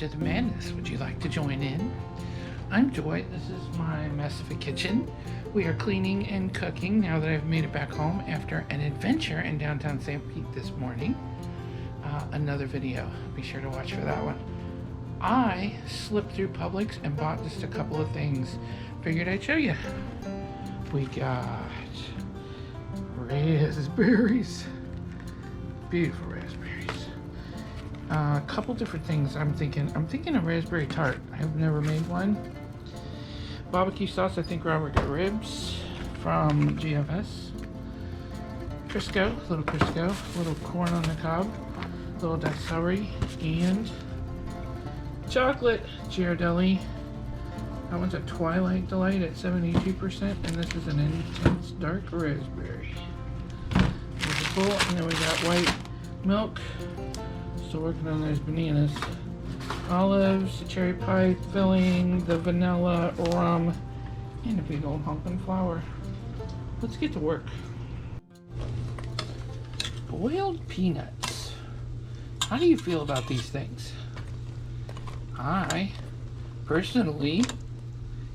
to the madness. Would you like to join in? I'm Joy. This is my mess of a kitchen. We are cleaning and cooking now that I've made it back home after an adventure in downtown St. Pete this morning. Another video. Be sure to watch for that one. I slipped through Publix and bought just a couple of things. Figured I'd show you. We got raspberries. Beautiful raspberries. A couple different things I'm thinking a raspberry tart. I've never made one. Barbecue sauce, I think Robert got ribs from GFS. Crisco, little corn on the cob, little diced celery, and chocolate Ghirardelli. That one's a Twilight Delight at 72%, and this is an intense dark raspberry. There's a bowl, and then we got white milk. Still working on those bananas. Olives, cherry pie filling, the vanilla, rum, and a big old hunk of flour. Let's get to work. Boiled peanuts. How do you feel about these things? I, personally,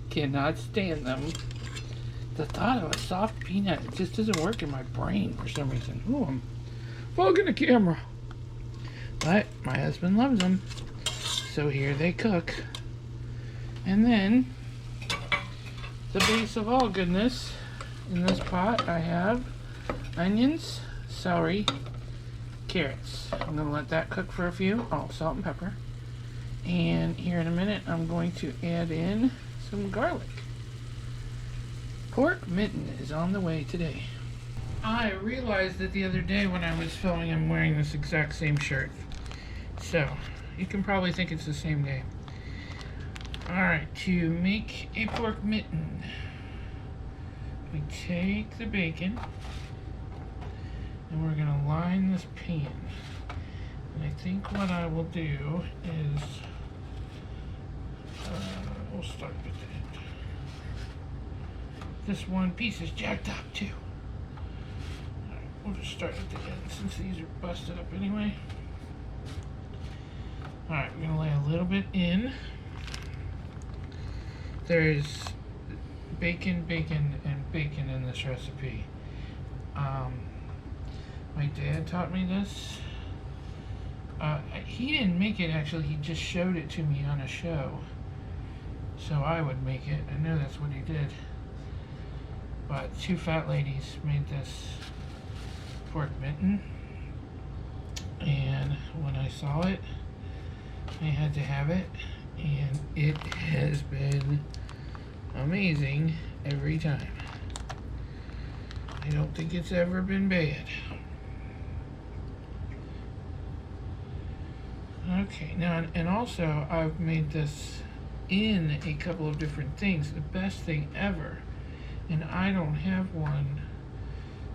cannot stand them. The thought of a soft peanut, it just doesn't work in my brain for some reason. Oh, I'm fogging the camera. But my husband loves them. So here they cook. And then, the base of all goodness, in this pot I have onions, celery, carrots. I'm going to let that cook for a few. Oh, salt and pepper. And here in a minute I'm going to add in some garlic. Pork Mitten is on the way today. I realized that the other day when I was filming I'm wearing this exact same shirt. So, you can probably think it's the same day. Alright, to make a pork mitten, we take the bacon and we're going to line this pan. And I think what I will do is, we'll start with that. This one piece is jacked up too. Alright, we'll just start at the end since these are busted up anyway. Alright, we're going to lay a little bit in. There's bacon, and bacon in this recipe. My dad taught me this. He didn't make it actually, he just showed it to me on a show. So I would make it. I know that's what he did. But two fat ladies made this pork mitten. And when I saw it, I had to have it, and it has been amazing every time. I don't think it's ever been bad. Okay, now, and also I've made this in a couple of different things. The best thing ever, and I don't have one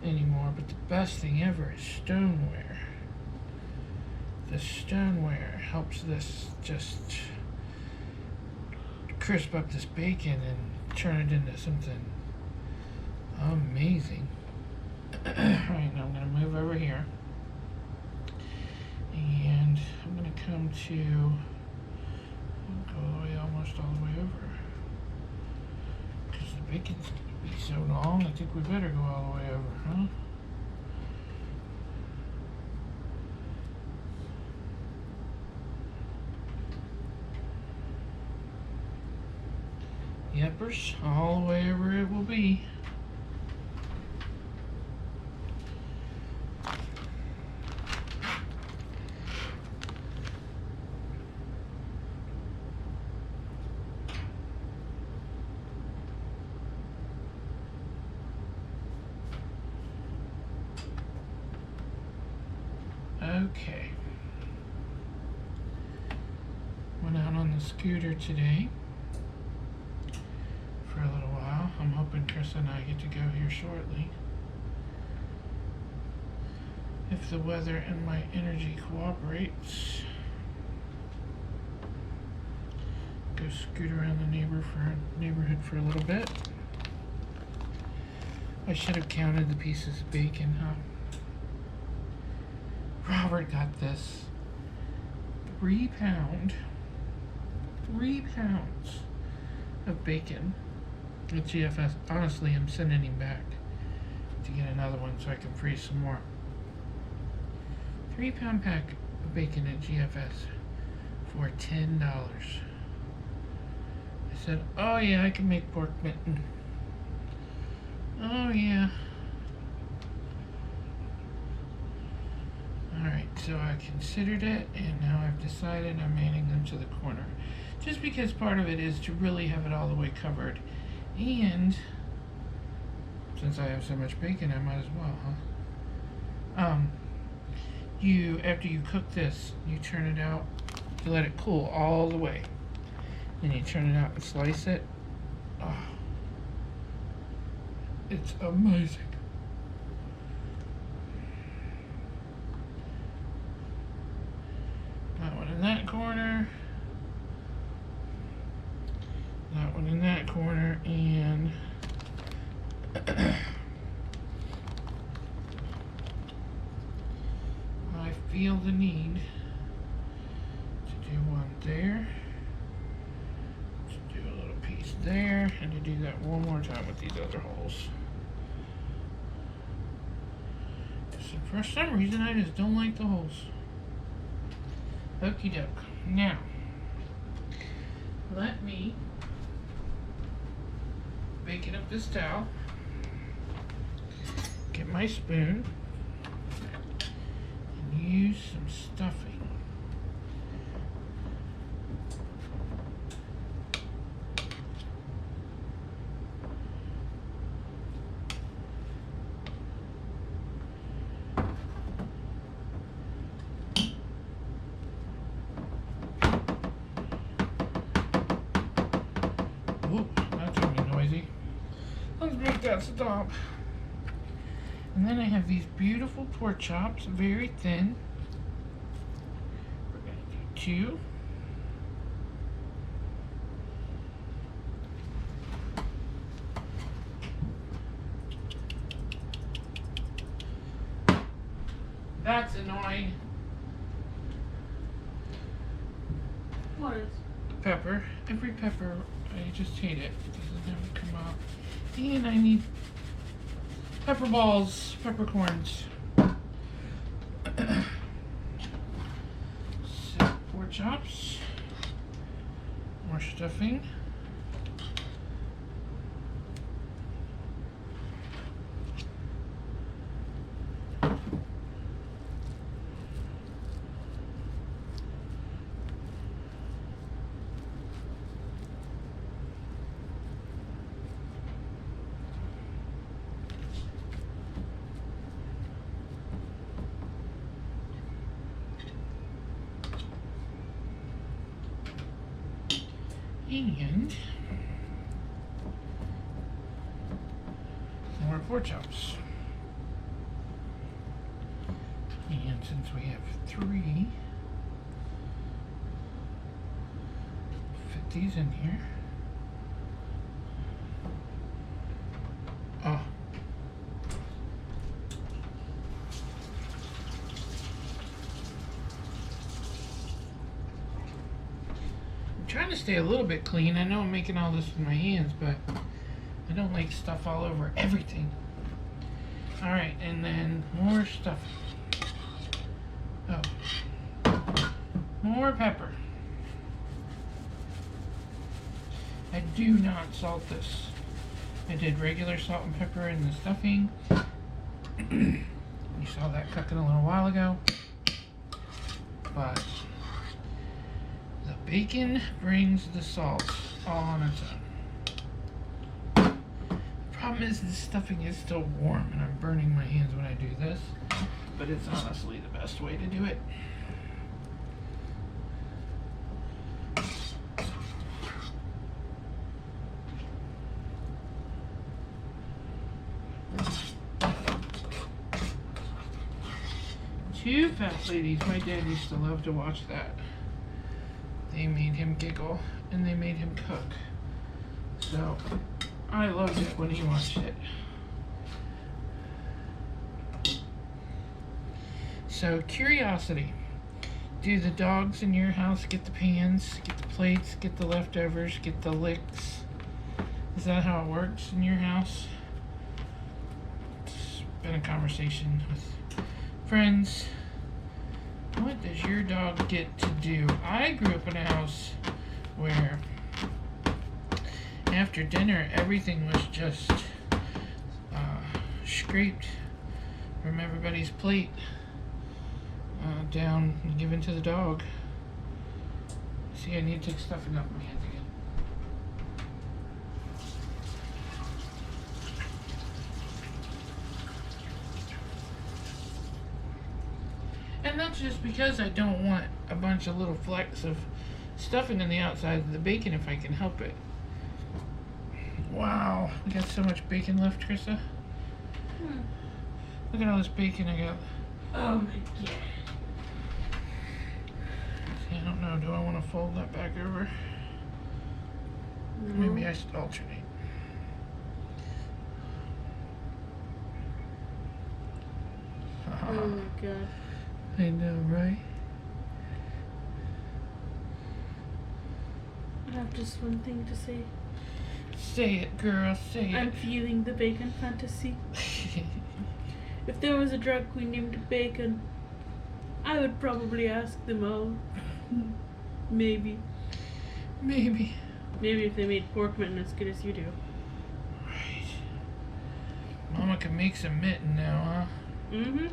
anymore, but the best thing ever is stoneware. The stoneware helps this just crisp up this bacon and turn it into something amazing. Alright, now I'm going to move over here. And I'm going to come to, go almost all the way over. Because the bacon's going to be so long, I think we better go all the way over, huh? Yepers, all the way over it will be. Okay. Went out on the scooter today for a little while. I'm hoping Chris and I get to go here shortly. If the weather and my energy cooperates. Go scoot around the neighborhood for a little bit. I should have counted the pieces of bacon, huh? Robert got this 3-pound 3 pounds of bacon with GFS. Honestly, I'm sending him back to get another one so I can freeze some more. 3-pound pack of bacon at GFS for $10. I said, oh yeah, I can make pork mitten. Oh yeah. Alright, so I considered it, and now I've decided I'm adding them to the corner. Just because part of it is to really have it all the way covered. And since I have so much bacon, I might as well, huh? After you cook this, you turn it out, you let it cool all the way. Then you turn it out and slice it. Oh, it's amazing. That one in that corner. That one in that corner, and I feel the need to do one there, to do a little piece there, and to do that one more time with these other holes. So for some reason, I just don't like the holes. Okie doke. Now, let me bacon up this towel, get my spoon, and use some stuffing. Ooh, that's gonna be noisy. Let's make that stop. And then I have these beautiful pork chops, very thin. We're going to do 2. That's annoying. What is? Pepper. Every pepper, I just hate it. It doesn't ever come out. And I need pepper balls, peppercorns. So, pork chops, more stuffing. And more pork chops. And since we have 3, fit these in here. Oh. Trying to stay a little bit clean. I know I'm making all this with my hands, but I don't like stuff all over everything. Alright, and then more stuff. Oh. More pepper. I do not salt this. I did regular salt and pepper in the stuffing. You saw that cooking a little while ago. But bacon brings the salt all on its own. The problem is the stuffing is still warm and I'm burning my hands when I do this, but it's honestly the best way to do it. Two fat ladies. My dad used to love to watch that. They made him giggle, and they made him cook. So, I loved it when he watched it. So, curiosity. Do the dogs in your house get the pans, get the plates, get the leftovers, get the licks? Is that how it works in your house? It's been a conversation with friends. What does your dog get to do? I grew up in a house where after dinner everything was just scraped from everybody's plate down and given to the dog. See, I need to take stuffing up my hands again. And that's just because I don't want a bunch of little flecks of stuffing on the outside of the bacon if I can help it. Wow, we got so much bacon left, Krista. Look at all this bacon I got. Oh my god. See, I don't know, do I want to fold that back over? No. Maybe I should alternate. Oh my god. I know, right? I have just one thing to say. Say it, girl, say I'm it. feeling the bacon fantasy. If there was a drag queen named Bacon, I would probably ask them all. Maybe. Maybe. Maybe if they made pork mitten as good as you do. Right. Mama can make some mitten now, huh? Mm-hmm.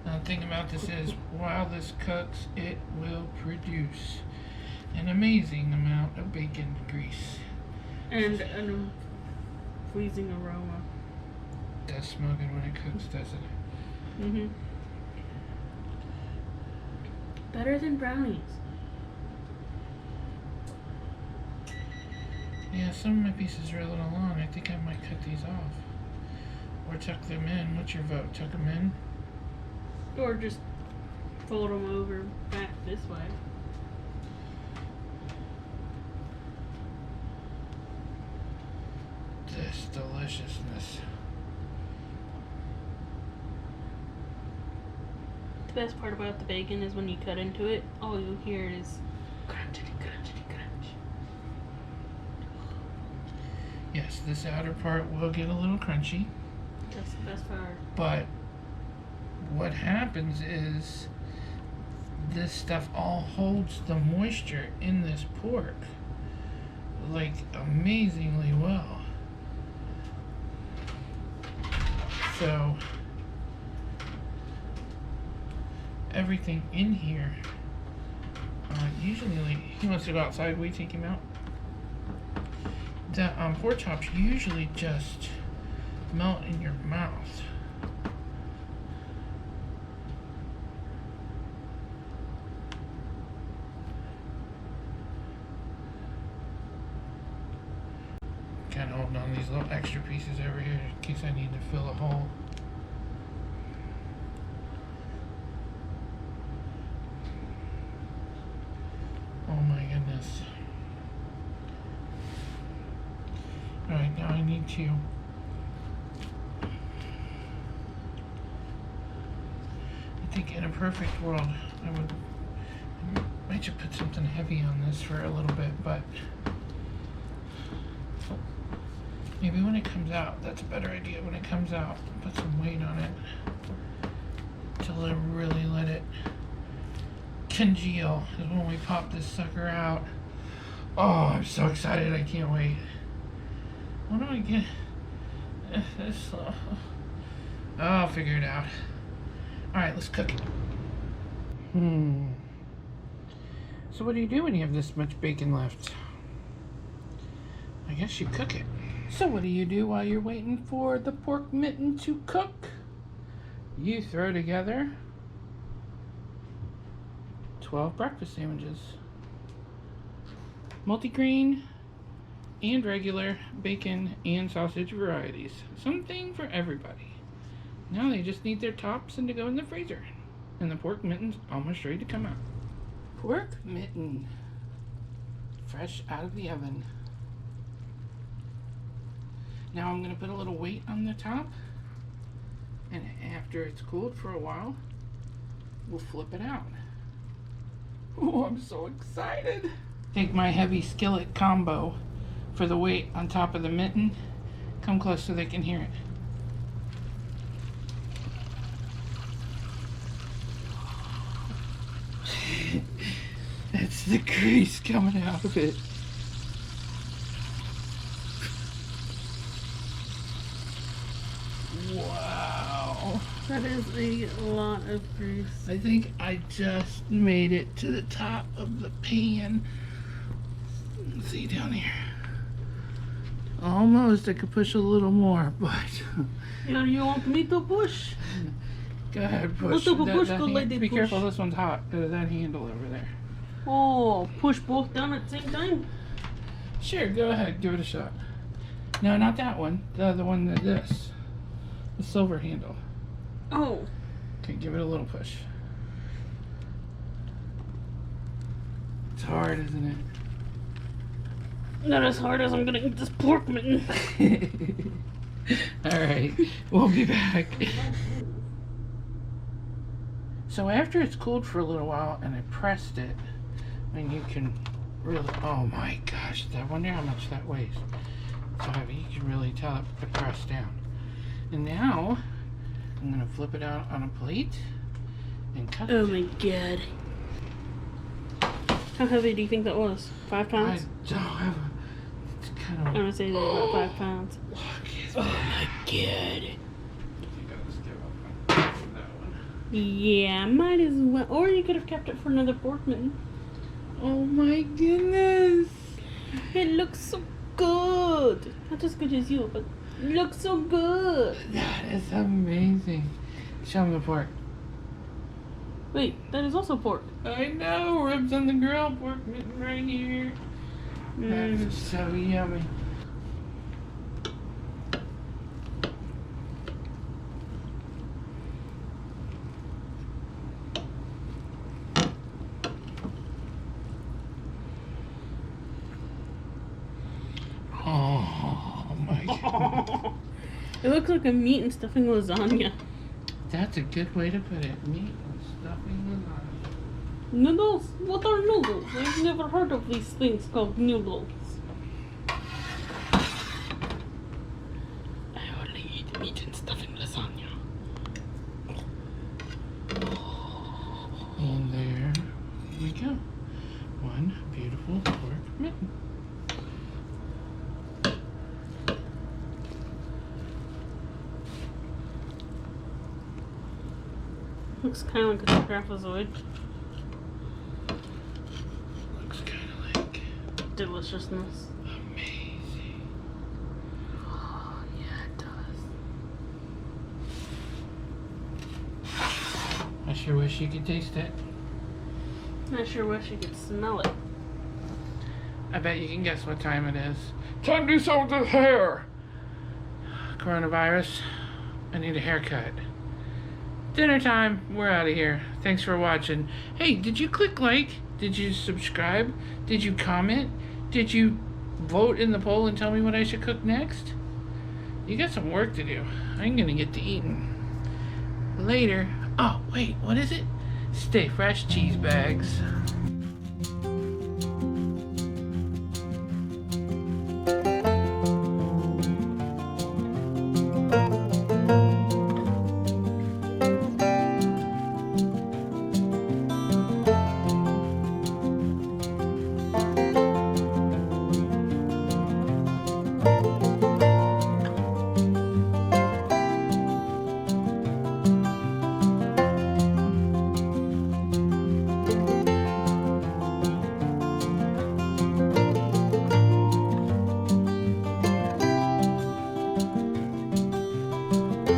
Now the thing about this is, while this cooks, it will produce an amazing amount of bacon grease. And an pleasing aroma. Does smell good when it cooks, doesn't it? Mm-hmm. Better than brownies. Yeah, some of my pieces are a little long. I think I might cut these off. Or tuck them in. What's your vote? Tuck them in? Or just fold them over back this way. This deliciousness. The best part about the bacon is when you cut into it, all you'll hear is crunchity, crunchity, crunch. Yes, this outer part will get a little crunchy. That's the best part. But what happens is this stuff all holds the moisture in this pork like amazingly well. So everything in here, usually like, he wants to go outside, we take him out. The pork chops usually just melt in your mouth. Kind of holding on these little extra pieces over here in case I need to fill a hole. Oh my goodness. Alright, now I need to I think in a perfect world I might just put something heavy on this for a little bit, but maybe when it comes out, that's a better idea. When it comes out, put some weight on it to really let it congeal. Because when we pop this sucker out, oh, I'm so excited. I can't wait. What do I get? This, oh, I'll figure it out. Alright, let's cook it. So what do you do when you have this much bacon left? I guess you cook it. So what do you do while you're waiting for the pork mitten to cook? You throw together 12 breakfast sandwiches. Multigrain and regular bacon and sausage varieties. Something for everybody. Now they just need their tops and to go in the freezer. And the pork mitten's almost ready to come out. Pork mitten. Fresh out of the oven. Now I'm going to put a little weight on the top, and after it's cooled for a while, we'll flip it out. Oh, I'm so excited. Take my heavy skillet combo for the weight on top of the mitten. Come close so they can hear it. That's the grease coming out of it. Wow. That is a lot of grease. I think I just made it to the top of the pan. Let's see down here. Almost. I could push a little more, but... Yeah, you want me to push? Go ahead, push. Push, go lady, be push. careful, this one's hot. That handle over there. Oh, push both down at the same time? Sure, go ahead. Give it a shot. No, not that one. The other one, this. The silver handle. Oh. Okay, give it a little push. It's hard, isn't it? Not as hard as I'm gonna eat this pork mitten. Alright, we'll be back. So after it's cooled for a little while and I pressed it, and you can really, oh my gosh, I wonder how much that weighs. So heavy, you can really tell it pressed down. And now, I'm gonna flip it out on a plate and cut it. Oh my god. How heavy do you think that was? 5 pounds? I don't have a, it's kind of I'm gonna say they're about 5 pounds. Look, Oh my god. You gotta just give up on that one. Yeah, might as well. Or you could have kept it for another pork mitten. Oh my goodness. It looks so good. Not as good as you, but it looks so good. That is amazing. Show me the pork. Wait, that is also pork. I know, ribs on the grill, pork mitten right here. That is so yummy. Oh my god. It looks like a meat and stuffing lasagna. That's a good way to put it. Meat and stuffing lasagna. Noodles? What are noodles? I've never heard of these things called noodles. I only eat meat and stuffing lasagna. And there we go. One beautiful pork mitten. Looks kind of like a trapezoid. Looks kind of like Deliciousness. amazing. Oh, yeah, it does. I sure wish you could taste it. I sure wish you could smell it. I bet you can guess what time it is. Time to do something with hair. Coronavirus. I need a haircut. Dinner time. We're out of here. Thanks for watching. Hey, did you click like? Did you subscribe? Did you comment? Did you vote in the poll and tell me what I should cook next? You got some work to do. I'm gonna get to eating. Later. Oh, wait, what is it? Stay fresh cheese bags.